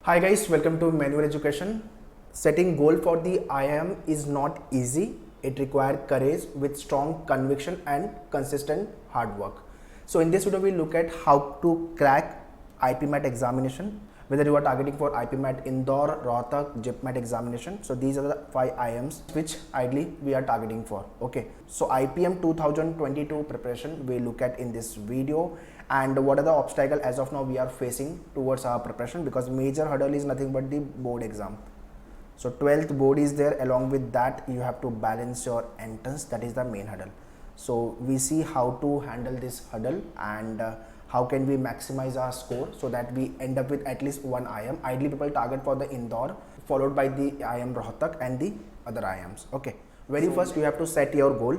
Hi guys, welcome to Manual Education. Setting goal for the IIM is not easy. It requires courage with strong conviction and consistent hard work. So in this video, we look at how to crack IPMAT examination. Whether you are targeting for IPMAT Indore, Rohtak, JIPMAT examination. So these are the 5 IIMs which ideally we are targeting for. Okay. So IPM 2022 preparation we look at in this video, and what are the obstacles as of now we are facing towards our preparation, because major hurdle is nothing but the board exam. So 12th board is there, along with that you have to balance your entrance, that is the main hurdle. So we see how to handle this hurdle and how can we maximize our score so that we end up with at least one IIM. Ideally people target for the Indore, followed by the IIM Rohtak and the other IIMs. Okay, very first you have to set your goal.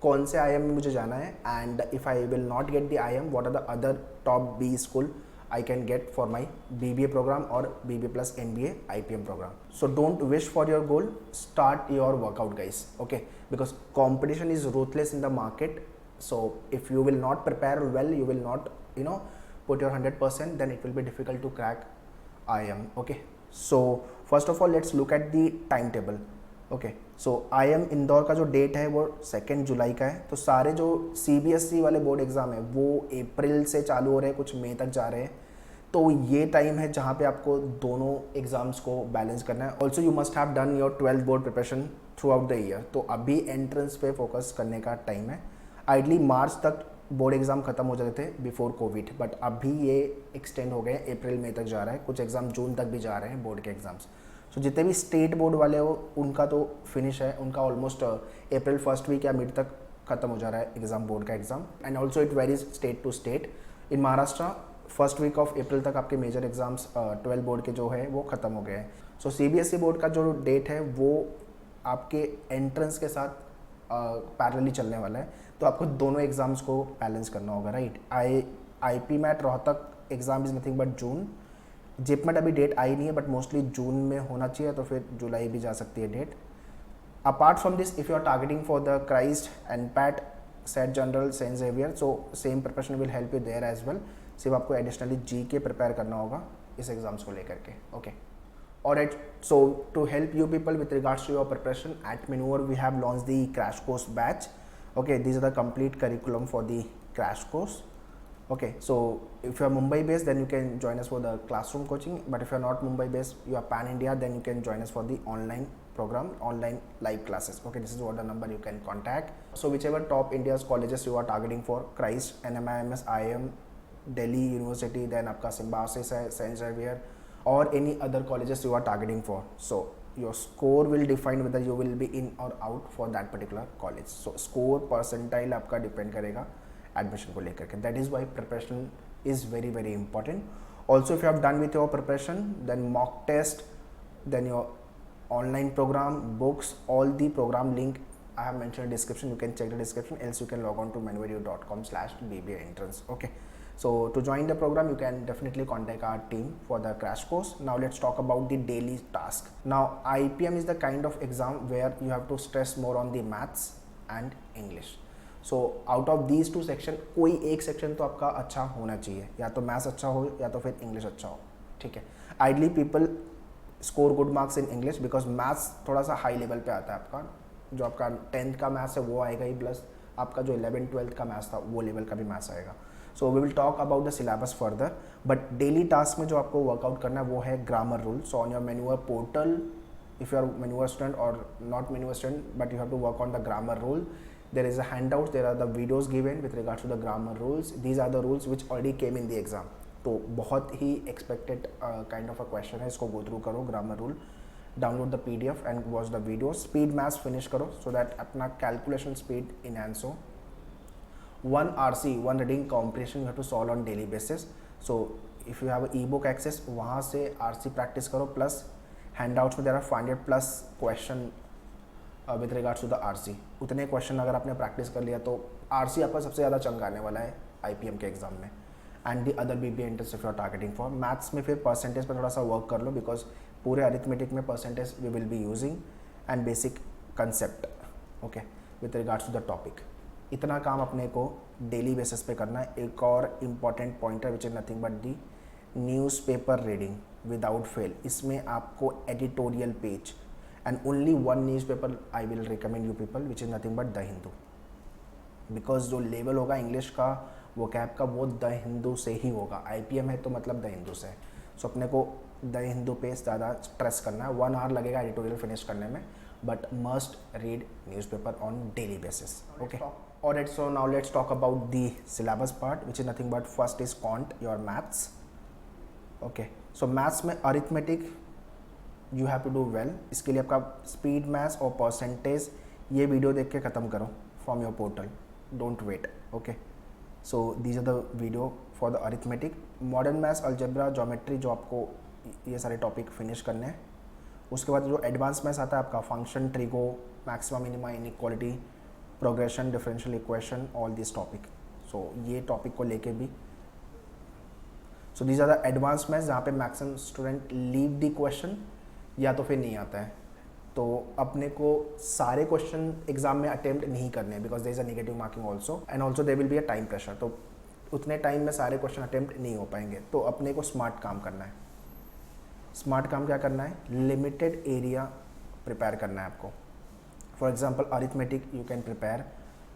कौन से IIM में मुझे जाना है, and if I will not get the IIM, what are the other top B school I can get for my BBA program or BBA plus MBA IPM program. So don't wish for your goal, start your workout guys. Okay, because competition is ruthless in the market. So if you will not prepare well, you will not put your 100%, then it will be difficult to crack IIM. Okay, so first of all let's look at the timetable. Okay, so IIM Indore का जो date है वो 2 जुलाई का है. तो सारे जो CBSE वाले बोर्ड एग्ज़ाम है वो अप्रैल से चालू हो रहे हैं, कुछ मई तक जा रहे हैं. तो ये टाइम है जहाँ पे आपको दोनों एग्ज़ाम्स को बैलेंस करना है. Also you must have done your 12th board preparation through out the year. तो अभी एंट्रेंस पे फोकस करने का टाइम है. आइडली मार्च तक बोर्ड एग्ज़ाम खत्म हो जाते थे बिफोर कोविड, बट अभी ये एक्सटेंड हो गए, अप्रैल मई तक जा रहा है. कुछ एग्ज़ाम जून तक भी जा रहे हैं बोर्ड के एग्ज़ाम्स. सो जितने भी स्टेट बोर्ड वाले हो उनका तो फिनिश है, उनका ऑलमोस्ट अप्रैल फर्स्ट वीक या मिड तक खत्म हो जा रहा है एग्ज़ाम, बोर्ड का exam. And also it varies state to state. In Maharashtra first week of April तक आपके मेजर एग्ज़ाम्स 12 बोर्ड के जो है वो ख़त्म हो गए हैं. सो CBSE बोर्ड का जो डेट है वो आपके एंट्रेंस के साथ पैरेलली चलने वाला है. तो आपको दोनों एग्ज़ाम्स को बैलेंस करना होगा, right. IPMAT Rohtak exam is nothing but June. JIPMAT अभी डेट आई नहीं है, बट मोस्टली जून में होना चाहिए, तो फिर जुलाई भी जा सकती है date. Apart from this, if you are targeting for the Christ, NPAT, SET general, Saint Xavier, so same preparation will help you there as well. सिर्फ आपको एडिशनली GK प्रिपेयर करना होगा इस एग्जाम्स को लेकर के. Okay, alright, so to help you people with regards to your preparation, at Maneuver we have launched the crash course batch. Okay, these are the complete curriculum for the crash course. Okay, so if you are Mumbai based, then you can join us for the classroom coaching, but if you are not Mumbai based, you are pan India, then you can join us for the online program, online live classes. Okay, this is what the number you can contact. So whichever top India's colleges you are targeting for, Christ, NMIMS, IIM, Delhi University, then आपका Symbiosis है, Saint Xavier, or any other colleges you are targeting for. So your score will define whether you will be in or out for that particular college. So score percentile आपका depend करेगा admission को लेकर के. That is why preparation is very very important. Also if you have done with your preparation, then mock test, then your online programme, books, all the programme link I have mentioned in description. You can check the description, else you can log on to manuvalu.com/BBA entrance. Okay, so to join the program you can definitely contact our team for the crash course. Now let's talk about the daily task. Now IPM is the kind of exam where you have to stress more on the maths and English. So out of these 2 section कोई एक section तो आपका अच्छा होना चाहिए, या तो maths अच्छा हो या तो फिर इंग्लिश अच्छा हो. ठीक है, ideally people score good marks in English because maths थोड़ा सा हाई लेवल पे आता है. आपका जो आपका 10th का मैथ्स है वो आएगा ही, प्लस आपका जो 11th 12th का मैथ्स था वो लेवल का भी मैथ्स आएगा. So we will talk about the syllabus further, but daily task में जो आपको वर्कआउट करना है वो है grammar rule. So on your Maneuver portal, if you are Maneuver student और not Maneuver student, but you have to work on the grammar rule. There is a handout, there are the videos given with regards to the grammar rules. These are the rules which already came in the exam. तो बहुत ही expected kind of a question है, इसको go through करो grammar rule, download the PDF and watch the videos. Speed maths finish करो so that अपना calculation speed enhance हो. 1 RC, 1 reading comprehension you have to solve on daily basis. So if you have e-book access, वहाँ से RC practice करो, plus handouts में there are 500+ question with regards to the RC. उतने question अगर आपने practice कर लिया तो RC आपका सबसे ज़्यादा चंक आने वाला है IPM के एग्जाम में. And the other BBA entrance if you are targeting for. Maths में फिर परसेंटेज पर थोड़ा सा वर्क कर लो, बिकॉज पूरे अरिथमेटिक में percentage we will be using and basic concept. Okay, with regards to the topic. इतना काम अपने को डेली बेसिस पे करना है. एक और important pointer which is nothing but the newspaper reading. Without fail, इसमें आपको editorial page and only one news paper I will recommend you people which is nothing but the Hindu, because जो level होगा English का वो cab का वो the Hindu से ही होगा। IPM है तो मतलब द हिंदू से, सो अपने को द हिंदू पे ज़्यादा स्ट्रेस करना है। 1 आवर लगेगा एडिटोरियल फिनिश करने में, but must read newspaper on daily basis. Okay, alright, so now let's talk about the syllabus part, which is nothing but first is quant, your maths. Okay, so maths में arithmetic you have to do well। इसके लिए आपका speed maths और percentage ये video देख के ख़त्म करो from your portal, don't wait. Okay, so these are the video for the arithmetic. Modern maths, algebra, geometry जो आपको ये सारे टॉपिक फिनिश करने हैं। उसके बाद जो एडवांस मैथ्स आता है आपका function, trigo, maxima, minima, inequality, progression, differential equation, all this topic. So ये टॉपिक को लेके भी, so these are the advance maths जहाँ पे maximum student leave the question या तो फिर नहीं आता है। तो अपने को सारे क्वेश्चन एग्जाम में अटेम्प्ट नहीं करने हैं, because there is a negative marking also and also there will be a time pressure. तो उतने टाइम में सारे क्वेश्चन अटेम्प्ट नहीं हो पाएंगे। तो अपने को स्मार्ट काम करना है। स्मार्ट काम क्या करना है? लिमिटेड एरिया प्रिपेयर करना है आपको। For example arithmetic you can prepare,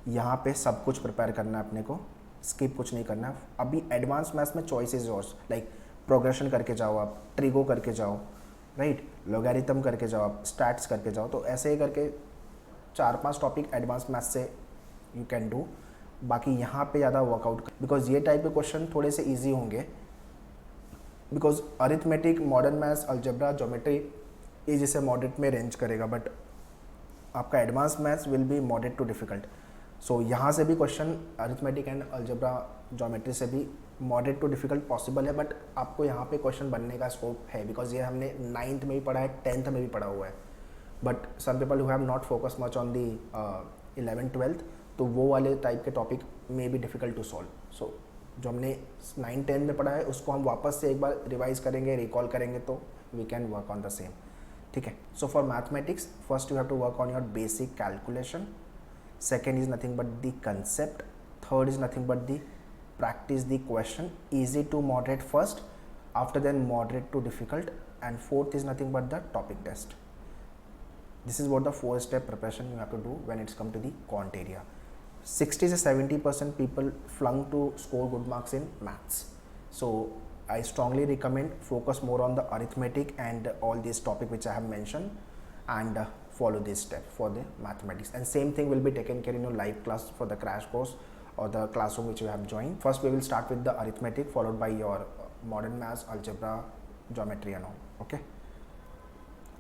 यहाँ पे सब कुछ प्रिपेयर करना है अपने को, स्किप कुछ नहीं करना है। अभी एडवांस मैथ्स में choice is yours, like progression करके जाओ आप, ट्रिगो करके जाओ, राइट, लॉगरिथम करके जाओ आप, स्टैट्स करके जाओ। तो ऐसे ही करके 4-5 टॉपिक एडवांस मैथ्स से यू कैन डू। बाकी यहाँ पे ज़्यादा वर्कआउट, बिकॉज ये टाइप के क्वेश्चन थोड़े से ईजी होंगे, because arithmetic, modern maths, algebra, geometry ये जिसे मॉडरेट में रेंज करेगा, बट आपका advance maths will be moderate to difficult. So यहाँ से भी question arithmetic and algebra, geometry से भी मॉडरेट टू डिफिकल्ट पॉसिबल है, बट आपको यहाँ पे क्वेश्चन बनने का स्कोप है, बिकॉज ये हमने 9th में भी पढ़ा है, 10th में भी पढ़ा हुआ है। But some people who have not focus much on the 11th 12th, तो वो वाले टाइप के topic may be difficult to solve. So जो हमने 9-10 में पढ़ा है उसको हम वापस से एक बार रिवाइज करेंगे, रिकॉल करेंगे, तो we can work on the same. ठीक है। So for mathematics first you have to work on your basic calculation, second is nothing but the concept, third is nothing but the practice the question, easy to moderate first, after then moderate to difficult, and fourth is nothing but the topic test. This is what the 4-step preparation you have to do when it's come to the quant area. 60 to 70% people flunk to score good marks in maths. So I strongly recommend focus more on the arithmetic and all these topic which I have mentioned, and follow this step for the mathematics, and same thing will be taken care in your live class for the crash course or the classroom which you have joined. First we will start with the arithmetic, followed by your modern maths, algebra, geometry and all. Okay,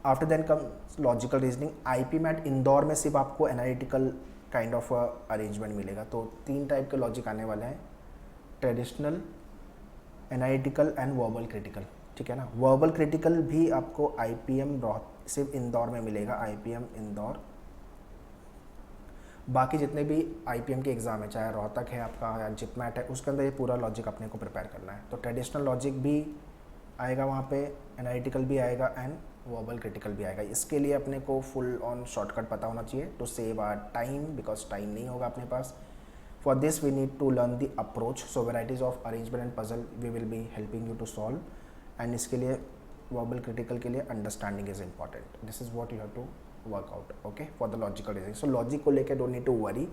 after then comes logical reasoning. IP MAT Indore में सिर्फ आपको analytical kind of arrangement मिलेगा। तो 3 type के logic आने वाले हैं, traditional, analytical and verbal critical. ठीक है ना। वर्बल क्रिटिकल भी आपको IPM सिर्फ इंदौर में मिलेगा, IPM इंदौर। बाकी जितने भी IPM के एग्ज़ाम है, चाहे रोहतक है आपका या जिपमैट है, उसके अंदर ये पूरा लॉजिक अपने को प्रिपेयर करना है। तो ट्रेडिशनल लॉजिक भी आएगा वहाँ पे, एनालिटिकल भी आएगा एंड वर्बल क्रिटिकल भी आएगा। इसके लिए अपने को फुल ऑन शॉर्टकट पता होना चाहिए to save our time, because time नहीं होगा अपने पास। For this we need to learn the approach, so varieties of arrangement and puzzle we will be helping you to solve, and इसके लिए verbal critical के लिए understanding is important. This is what you have to work out, okay, for the logical reasoning. So logic को लेकर don't need to worry,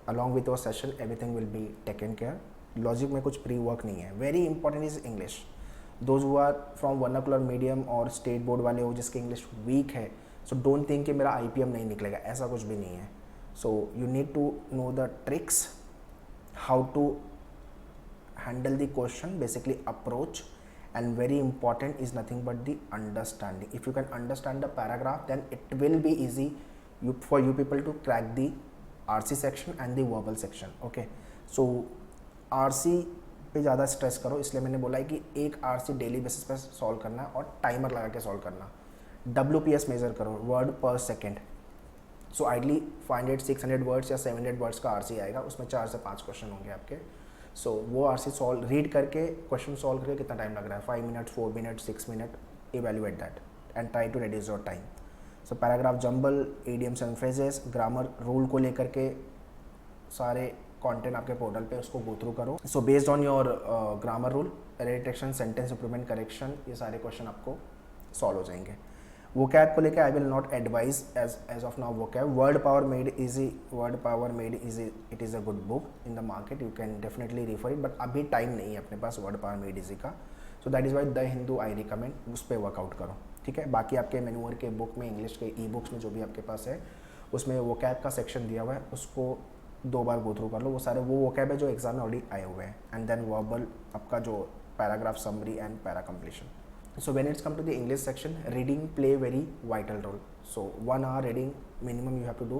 along with your session everything will be taken care. Logic में कुछ pre work नहीं है। Very important is English. Those who are from vernacular medium और state board वाले हो जिसके इंग्लिश वीक है, सो डोंट थिंक कि मेरा IPM नहीं निकलेगा, ऐसा कुछ भी नहीं है। So you need to know the tricks, how to handle the question, basically approach, and very important is nothing but the understanding. If you can understand the paragraph, then it will be easy for you people to crack the RC section and the verbal section. Okay, so RC पे ज़्यादा stress करो, इसलिए मैंने बोला है कि एक RC daily basis पे सॉल्व करना और टाइमर लगा के सॉल्व करना। WPS मेजर करो, वर्ड पर सेकेंड। सो आइडली 500-600 वर्ड्स या 700 वर्ड्स का RC आएगा, उसमें 4 से 5 क्वेश्चन होंगे आपके। सो वो RC सॉल्व, रीड करके क्वेश्चन सॉल्व करके कितना टाइम लग रहा है, 5 minute, 4 minute, 6 minute, evaluate that and try to reduce your time. So paragraph jumble, idioms and phrases, grammar rule को लेकर के सारे कंटेंट आपके पोर्टल पे उसको गो थ्रू करो। So based on your grammar rule detection, sentence improvement, correction, ये सारे क्वेश्चन आपको सॉल्व हो जाएंगे। वोकैब को लेके I will not advise as of now vocab. Word power made easy, it is a good book in the market, you can definitely refer it, but अभी time नहीं है अपने पास वर्ड पावर मेड इजी का, so that is why the Hindu I recommend, उस पर workout करो, ठीक है। बाकी आपके मैनुअल के बुक में, इंग्लिश के ई बुक्स में जो भी आपके पास है, उसमें वोकैब का सेक्शन दिया हुआ है, उसको 2 बार गो थ्रू कर लो। वो सारे वो वोकैब है जो एग्जाम में ऑलरेडी आए हुए हैं, एंड देन वर्बल आपका जो paragraph summary and para completion. So when it's come to the English section, reading play very vital role. So 1 hour reading minimum you have to do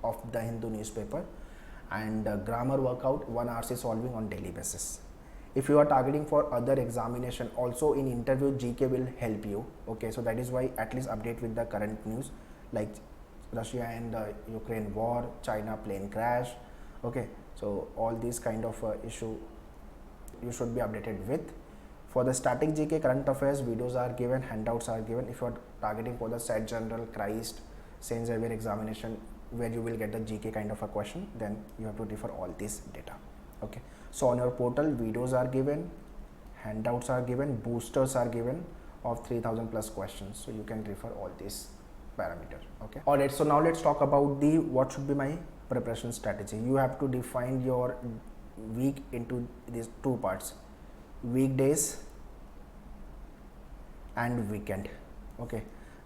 of the Hindu newspaper, and grammar workout 1 hour is solving on daily basis. If you are targeting for other examination, also in interview GK will help you. Okay, so that is why at least update with the current news like Russia and the Ukraine war, China plane crash. Okay, so all these kind of issue you should be updated with. For the static GK, current affairs videos are given, handouts are given. If you are targeting for the Set General, Christ, Saint Xavier examination where you will get the GK kind of a question, then you have to refer all this data. Okay, so on your portal videos are given, handouts are given, boosters are given of 3000 plus questions, so you can refer all these parameters. Okay, all right, so now let's talk about the what should be my preparation strategy. You have to define your week into these 2 parts, weekdays and weekend. Okay,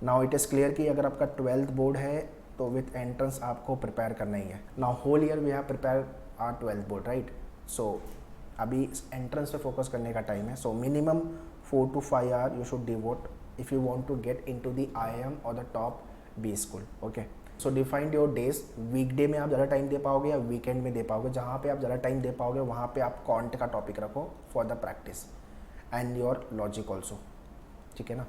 now it is clear कि अगर आपका 12th board है तो with entrance आपको prepare करना ही है। Now whole year we have prepare our 12th board, right. So अभी एंट्रेंस पे फोकस करने का टाइम है, so minimum 4 to 5 hour you should devote if you want to get into the IIM और the top B school. Okay, so defined your days, weekday में आप ज़्यादा time दे पाओगे या वीकेंड में दे पाओगे। जहाँ पे आप ज़्यादा टाइम दे पाओगे वहाँ पे आप कॉन्ट का टॉपिक रखो for the practice and your logic also, ठीक है ना।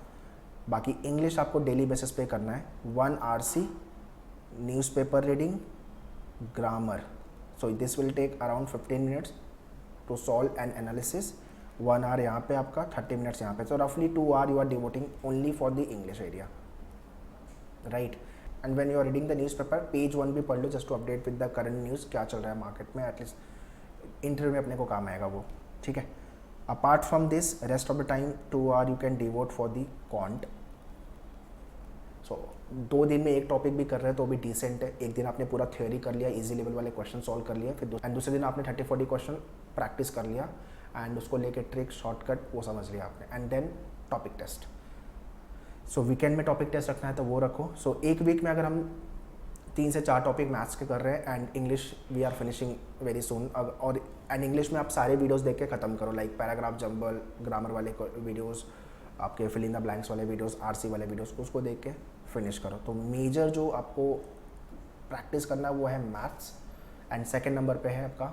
बाकी इंग्लिश आपको डेली बेसिस पे करना है, 1 RC, newspaper reading, grammar, so this will take around 15 minutes to solve and analysis. 1 hour यहाँ पे आपका, 30 मिनट्स यहाँ पे, सो रफली 2 hour you are devoting only for the English area, right. And when you are reading the newspaper, page 1 भी पढ़ लो just to update with the current news, क्या चल रहा है मार्केट में, एटलीस्ट इंटरव्यू में अपने को काम आएगा वो, ठीक है। Apart from this, rest of the time 2 hour you can devote for the quant. So 2 दिन में एक टॉपिक भी कर रहे हैं तो भी डिसेंट है। एक दिन आपने पूरा थ्योरी कर लिया, इजी लेवल वाले क्वेश्चन सॉल्व कर लिया, फिर दूसरे दिन आपने 30-40 क्वेश्चन प्रैक्टिस कर लिया एंड उसको लेके ट्रिक शॉर्टकट वो समझ लिया आपने, and then topic test. So weekend में टॉपिक टेस्ट रखना है तो वो रखो। सो एक वीक में अगर हम 3 से 4 टॉपिक मैथ्स के कर रहे हैं and English we are finishing very soon, और एंड इंग्लिश में आप सारे वीडियोस देख के ख़त्म करो, लाइक पैराग्राफ जंबल, ग्रामर वाले वीडियोस, आपके फिल इन द ब्लैंक्स वाले वीडियोस, RC वाले वीडियोस, उसको देख के फिनिश करो। तो मेजर जो आपको प्रैक्टिस करना है वो है मैथ्स, एंड सेकेंड नंबर पे है आपका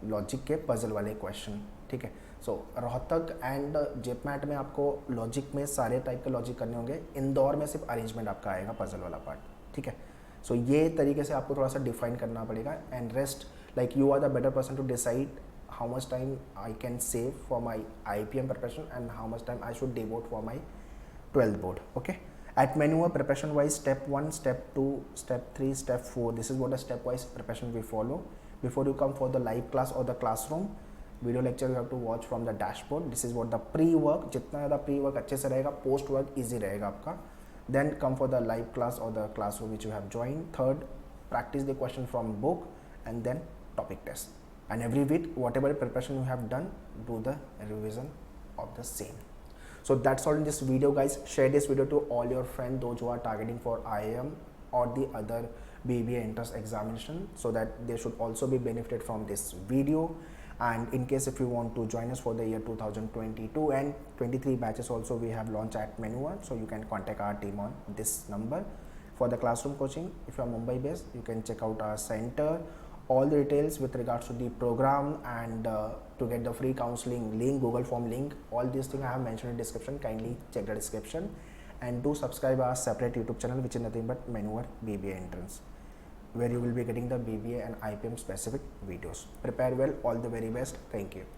लॉजिक के पजल वाले क्वेश्चन, ठीक है। सो रोहतक एंड जेपमैट में आपको लॉजिक में सारे टाइप के लॉजिक करने होंगे, इंदौर में सिर्फ अरेंजमेंट आपका आएगा पजल वाला पार्ट, ठीक है। सो ये तरीके से आपको थोड़ा सा डिफाइन करना पड़ेगा, and rest like you are the better person to decide how much time I can save for my IPM preparation and how much time I should devote for my 12th board. Okay, at Manure preparation wise, step 1, step 2, step 3, step 4, this is what the stepwise preparation we follow. Before you come for the live class or the classroom video lecture, you have to watch from the dashboard. This is what the pre-work, जितना ज़्यादा pre-work अच्छे से रहेगा, post work easy रहेगा आपका. Then come for the live class or the classroom which you have joined. Third, practice the question from book, and then topic test. And every week, whatever preparation you have done, do the revision of the same. So that's all in this video, guys. Share this video to all your friends, those who are targeting for IIM or the other BBA entrance examination, so that they should also be benefited from this video. And in case if you want to join us for the year 2022 and 23 batches also, we have launched at Manure, so you can contact our team on this number. For the classroom coaching, if you are Mumbai based, you can check out our center. All the details with regards to the program and to get the free counseling link, Google form link, all these things I have mentioned in description. Kindly check the description and do subscribe our separate YouTube channel, which is nothing but Manure BBA Entrance, where you will be getting the BBA and IPM specific videos. Prepare well, all the very best. Thank you.